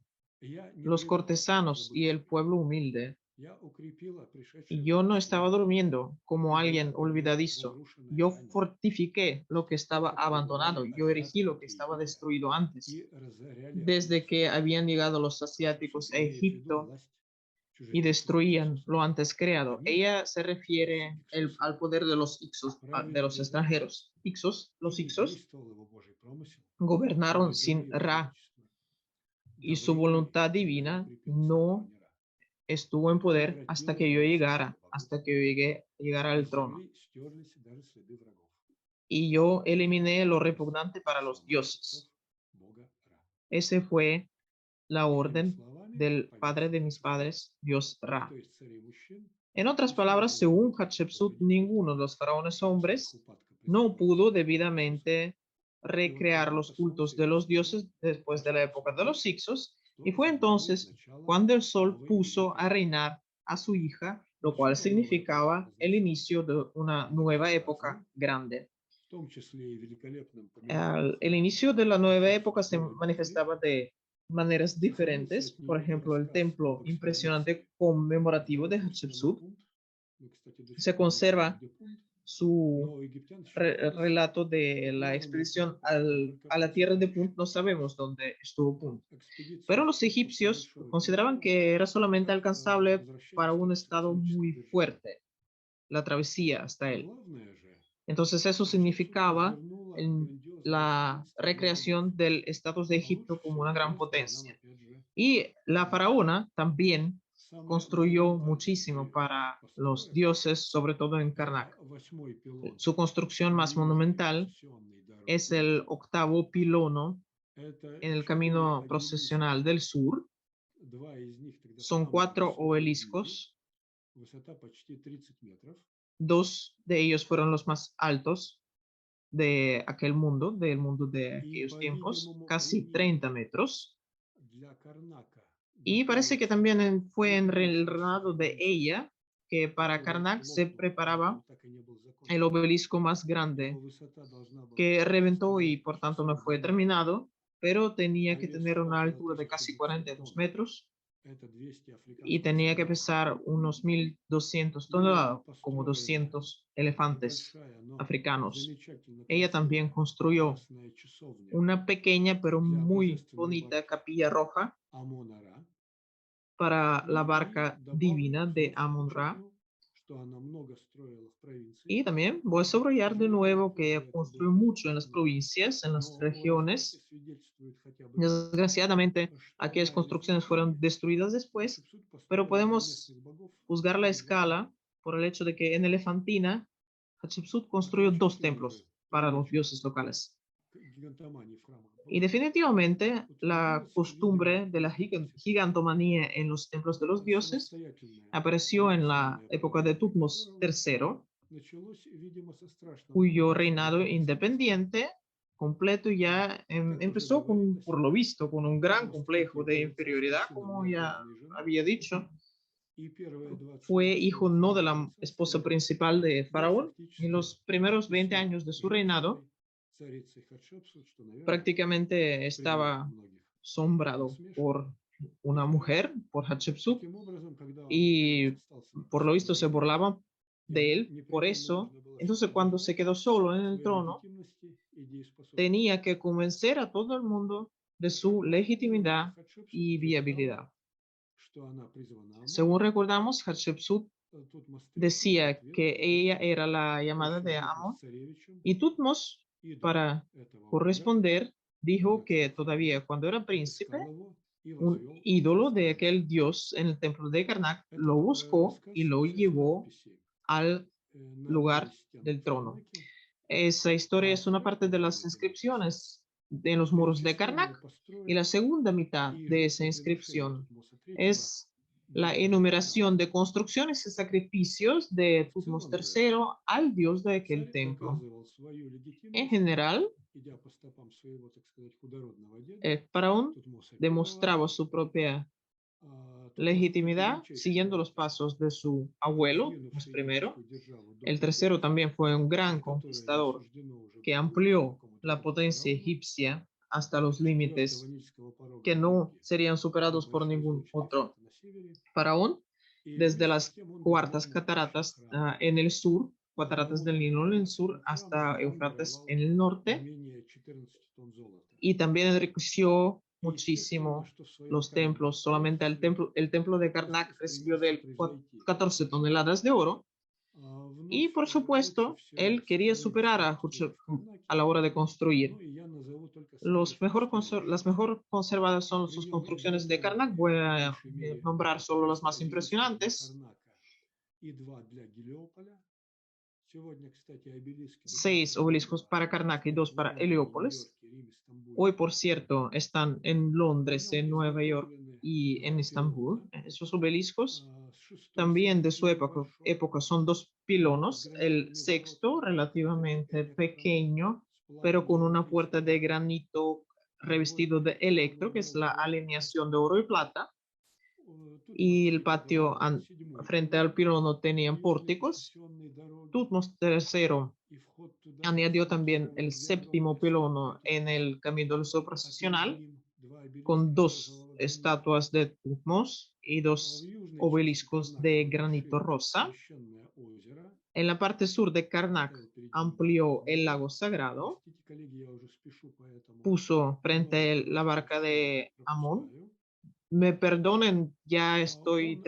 los cortesanos y el pueblo humilde, y yo no estaba durmiendo como alguien olvidadizo. Yo fortifiqué lo que estaba abandonado, yo erigí lo que estaba destruido antes. Desde que habían llegado los asiáticos a Egipto y destruían lo antes creado. Ella se refiere al poder de los Ixos, de los extranjeros. Los Ixos gobernaron sin Ra y su voluntad divina no estuvo en poder hasta que yo llegara, hasta que yo llegara al trono. Y yo eliminé lo repugnante para los dioses. Ese fue la orden del padre de mis padres, Dios Ra. En otras palabras, según Hatshepsut, ninguno de los faraones hombres no pudo debidamente recrear los cultos de los dioses después de la época de los Ixos, y fue entonces cuando el sol puso a reinar a su hija, lo cual significaba el inicio de una nueva época grande. El inicio de la nueva época se manifestaba de maneras diferentes. Por ejemplo, el templo impresionante conmemorativo de Hatshepsut. Se conserva su relato de la expedición a la tierra de Punt. No sabemos dónde estuvo Punt. Pero los egipcios consideraban que era solamente alcanzable para un estado muy fuerte, la travesía hasta él. Entonces eso significaba la recreación del estatus de Egipto como una gran potencia. Y la faraona también construyó muchísimo para los dioses, sobre todo en Karnak. Su construcción más monumental es el octavo pilono en el camino procesional del sur. Son 4 obeliscos. 2 de ellos fueron los más altos de aquel mundo, del mundo de aquellos tiempos, casi 30 metros. Y parece que también fue en el reinado de ella que para Karnak se preparaba el obelisco más grande, que reventó y por tanto no fue terminado, pero tenía que tener una altura de casi 42 metros y tenía que pesar unos 1.200 toneladas, como 200 elefantes africanos. Ella también construyó una pequeña pero muy bonita capilla roja para la barca divina de Amon-Ra. Y también voy a subrayar de nuevo que ella construyó mucho en las provincias, en las regiones. Desgraciadamente, aquellas construcciones fueron destruidas después, pero podemos juzgar la escala por el hecho de que en Elefantina, Hatshepsut construyó 2 templos para los dioses locales. Y definitivamente la costumbre de la gigantomanía en los templos de los dioses apareció en la época de Tutmos III, cuyo reinado independiente completo ya empezó por lo visto, con un gran complejo de inferioridad, como ya había dicho. Fue hijo no de la esposa principal de Faraón. En los primeros 20 años de su reinado, prácticamente estaba sombrado por una mujer, por Hatshepsut, y por lo visto se burlaban de él. Por eso, entonces cuando se quedó solo en el trono, tenía que convencer a todo el mundo de su legitimidad y viabilidad. Según recordamos, Hatshepsut decía que ella era la llamada de Amon, y Tutmos, para corresponder, dijo que todavía cuando era príncipe, un ídolo de aquel dios en el templo de Karnak lo buscó y lo llevó al lugar del trono. Esa historia es una parte de las inscripciones en los muros de Karnak. Y la segunda mitad de esa inscripción es la enumeración de construcciones y sacrificios de Tutmos III al dios de aquel templo. En general, el faraón demostraba su propia legitimidad siguiendo los pasos de su abuelo, Tutmos I. El tercero también fue un gran conquistador que amplió la potencia egipcia hasta los límites que no serían superados por ningún otro faraón, desde las cuartas cataratas en el sur, cataratas del Nilo en el sur, hasta Éufrates en el norte, y también enriqueció muchísimo los templos. Solamente el templo de Karnak recibió de él 14 toneladas de oro. Y por supuesto, él quería superar a Hatshepsut a la hora de construir. Las mejor conservadas son sus construcciones de Karnak. Voy a nombrar solo las más impresionantes. 6 obeliscos para Karnak y 2 para Heliópolis. Hoy, por cierto, están en Londres, en Nueva York y en Estambul. Esos obeliscos también de su época son 2 pilonos. El sexto, relativamente pequeño, pero con una puerta de granito revestido de electro, que es la alineación de oro y plata. Y el patio frente al pilono tenían pórticos. Tutmos III añadió también el séptimo pilono en el camino del sol procesional, con 2 estatuas de Tutmos y 2 obeliscos de granito rosa. En la parte sur de Karnak amplió el lago sagrado, puso frente a él la barca de Amón. Me perdonen, ya estoy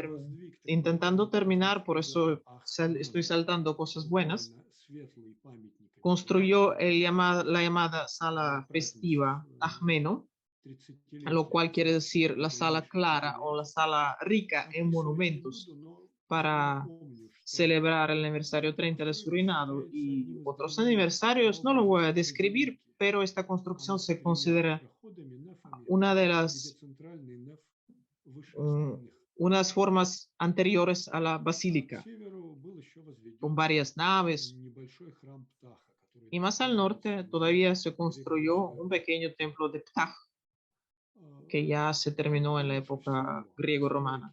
intentando terminar, por eso estoy saltando cosas buenas. Construyó la llamada sala festiva Ajmeno, lo cual quiere decir la sala clara o la sala rica en monumentos, para celebrar el aniversario 30 de su reinado y otros aniversarios. No lo voy a describir, pero esta construcción se considera una de las unas formas anteriores a la basílica, con varias naves. Y más al norte todavía se construyó un pequeño templo de Ptah, que ya se terminó en la época griego-romana.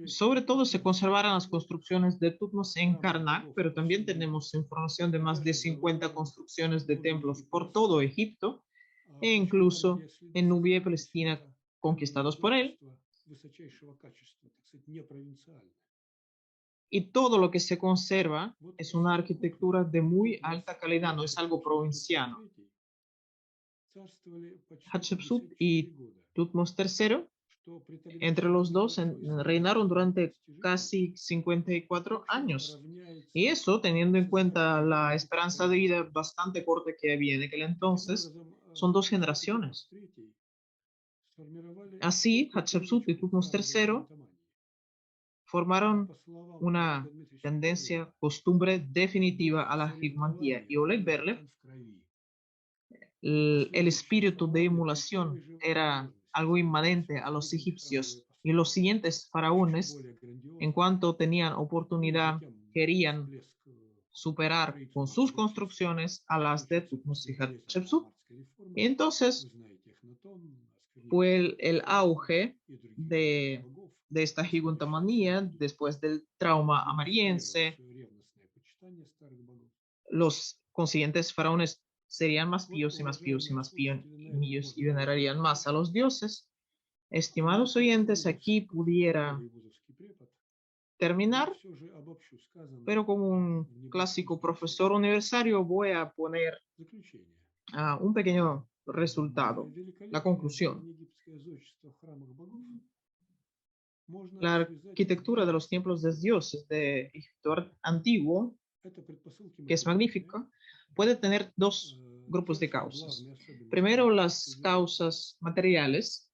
Sobre todo se conservaron las construcciones de Tutmos en Karnak, pero también tenemos información de más de 50 construcciones de templos por todo Egipto, e incluso en Nubia y Palestina conquistados por él. Y todo lo que se conserva es una arquitectura de muy alta calidad, no es algo provinciano. Hatshepsut y Tutmos III, entre los dos, reinaron durante casi 54 años. Y eso, teniendo en cuenta la esperanza de vida bastante corta que había en aquel entonces, son 2 generaciones. Así, Hatshepsut y Tutmos III formaron una tendencia, costumbre definitiva a la hegemonía. Y Oleg Berlev, el espíritu de emulación era algo inmanente a los egipcios, y los siguientes faraones, en cuanto tenían oportunidad, querían superar con sus construcciones a las de Tutmos y Hatshepsut. Y entonces fue el auge de esta gigantomanía después del trauma amariense. Los consiguientes faraones serían más píos y más píos y más píos y venerarían más a los dioses. Estimados oyentes, aquí pudiera terminar, pero como un clásico profesor universitario voy a poner un pequeño resultado, la conclusión. La arquitectura de los templos de dioses de Egipto antiguo, que es magnífica, puede tener 2 grupos de causas. Primero, las causas materiales.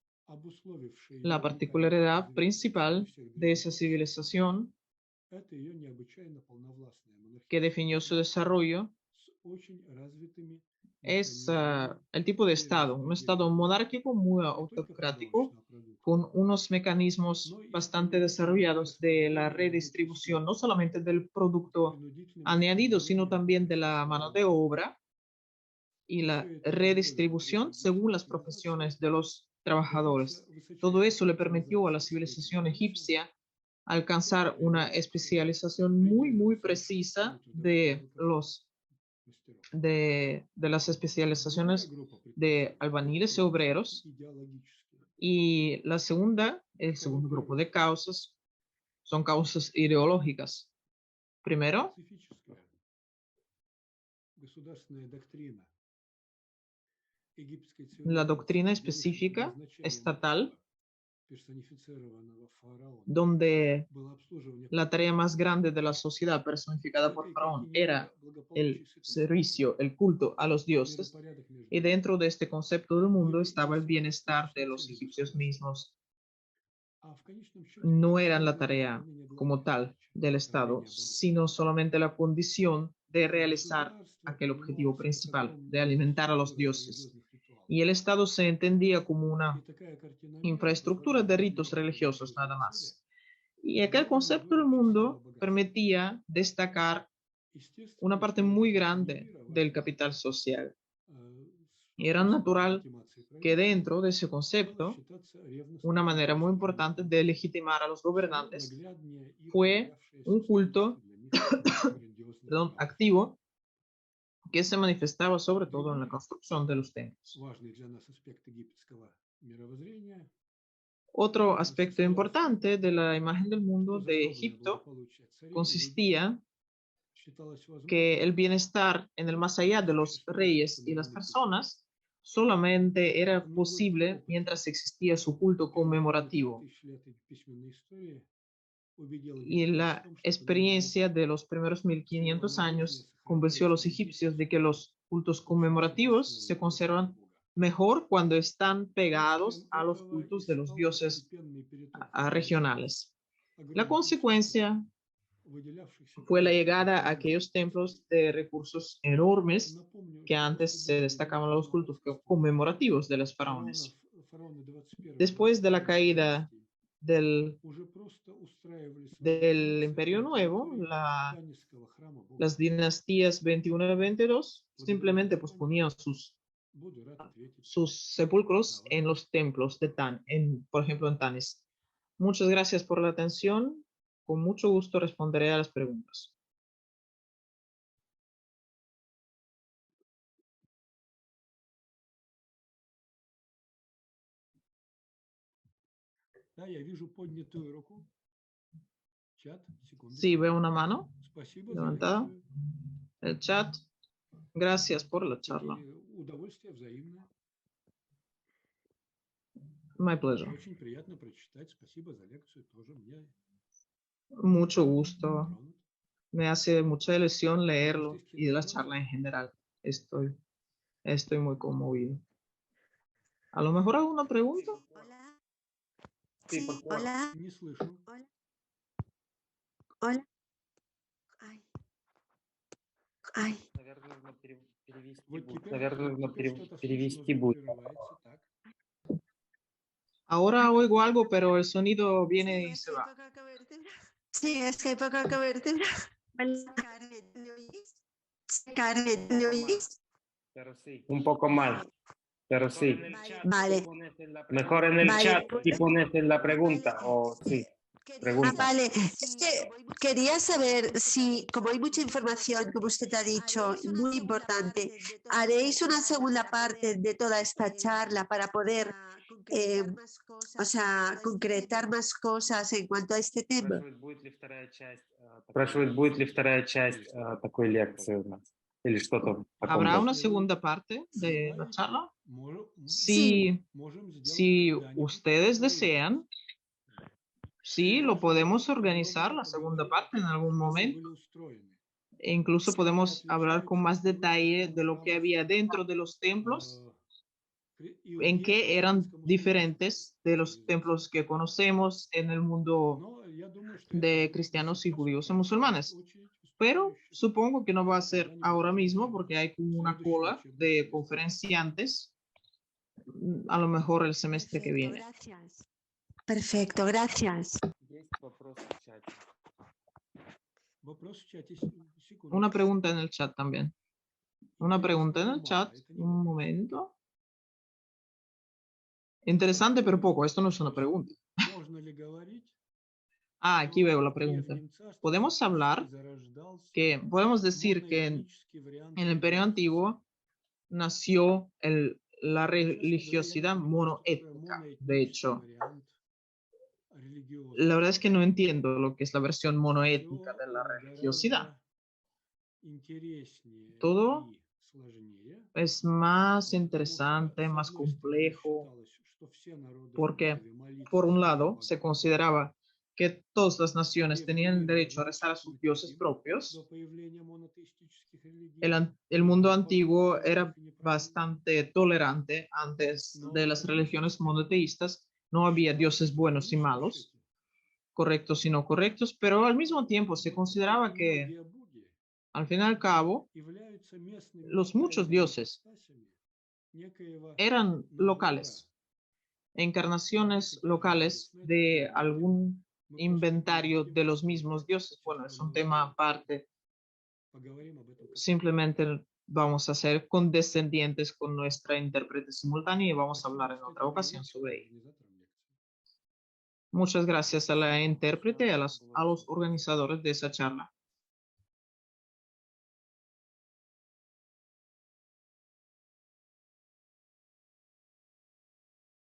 La particularidad principal de esa civilización que definió su desarrollo es el tipo de Estado, un Estado monárquico muy autocrático, con unos mecanismos bastante desarrollados de la redistribución, no solamente del producto añadido, sino también de la mano de obra y la redistribución según las profesiones de los trabajadores. Todo eso le permitió a la civilización egipcia alcanzar una especialización muy precisa de las especializaciones de albañiles y obreros. Y la segunda, el segundo grupo de causas, son causas ideológicas. Primero, la doctrina específica estatal, donde la tarea más grande de la sociedad personificada por Faraón era el servicio, el culto a los dioses, y dentro de este concepto del mundo estaba el bienestar de los egipcios mismos. No eran la tarea como tal del Estado, sino solamente la condición de realizar aquel objetivo principal, de alimentar a los dioses. Y el Estado se entendía como una infraestructura de ritos religiosos nada más. Y aquel concepto del mundo permitía destacar una parte muy grande del capital social. Y era natural que dentro de ese concepto, una manera muy importante de legitimar a los gobernantes fue un culto activo que se manifestaba sobre todo en la construcción de los templos. Otro aspecto importante de la imagen del mundo de Egipto consistía que el bienestar en el más allá de los reyes y las personas solamente era posible mientras existía su culto conmemorativo. Y la experiencia de los primeros 1500 años convenció a los egipcios de que los cultos conmemorativos se conservan mejor cuando están pegados a los cultos de los dioses regionales. La consecuencia fue la llegada a aquellos templos de recursos enormes que antes se destacaban los cultos conmemorativos de los faraones. Después de la caída del Imperio Nuevo, las dinastías 21 y 22 simplemente posponían sus sepulcros en los templos de por ejemplo, en Tanis. Muchas gracias por la atención. Con mucho gusto responderé a las preguntas. Sí, veo una mano levantada. El chat. Gracias por la charla. My pleasure. Mucho gusto. Me hace mucha ilusión leerlo y de la charla en general. Estoy muy conmovido. A lo mejor hago una pregunta. Hola. Sí, por favor. Hola. Hola. Ay. Наверное, перевести будет. Ahora oigo algo, pero el sonido viene y se va. Sí, es que hay poca cobertura. Carmen, ¿me oís? Carmen, ¿me oís? Un poco más, pero sí. Vale. Mejor en el Vale. chat y pones en la pregunta, o sí. Pregunta. Vale, es que quería saber si, como hay mucha información, como usted ha dicho, muy importante, ¿haréis una segunda parte de toda esta charla para poder, concretar más cosas en cuanto a este tema? Спрашивают, будет ли вторая часть такой лекции у нас? Или что-то в таком ¿Habrá духе. una segunda parte de la charla? Sí. Si ustedes desean, sí, lo podemos organizar la segunda parte en algún momento. E incluso podemos hablar con más detalle de lo que había dentro de los templos en qué eran diferentes de los templos que conocemos en el mundo de cristianos y judíos y musulmanes. Pero supongo que no va a ser ahora mismo porque hay como una cola de conferenciantes, a lo mejor el semestre que Perfecto, viene. gracias. Perfecto, gracias. Una pregunta en el chat también. Una pregunta en el chat. Un momento. Interesante, pero poco. Esto no es una pregunta. Ah, aquí veo la pregunta. ¿Podemos hablar podemos decir que en el Imperio Antiguo nació la religiosidad monoétnica? De hecho, la verdad es que no entiendo lo que es la versión monoétnica de la religiosidad. Todo es más interesante, más complejo, porque por un lado se consideraba que todas las naciones tenían derecho a rezar a sus dioses propios. El mundo antiguo era bastante tolerante antes de las religiones monoteístas. No había dioses buenos y malos, correctos y no correctos, pero al mismo tiempo se consideraba que, al fin y al cabo, los muchos dioses eran locales, encarnaciones locales de algún inventario de los mismos dioses. Bueno, es un tema aparte. Simplemente vamos a ser condescendientes con nuestra intérprete simultánea y vamos a hablar en otra ocasión sobre ello. Muchas gracias a la intérprete y a los organizadores de esa charla.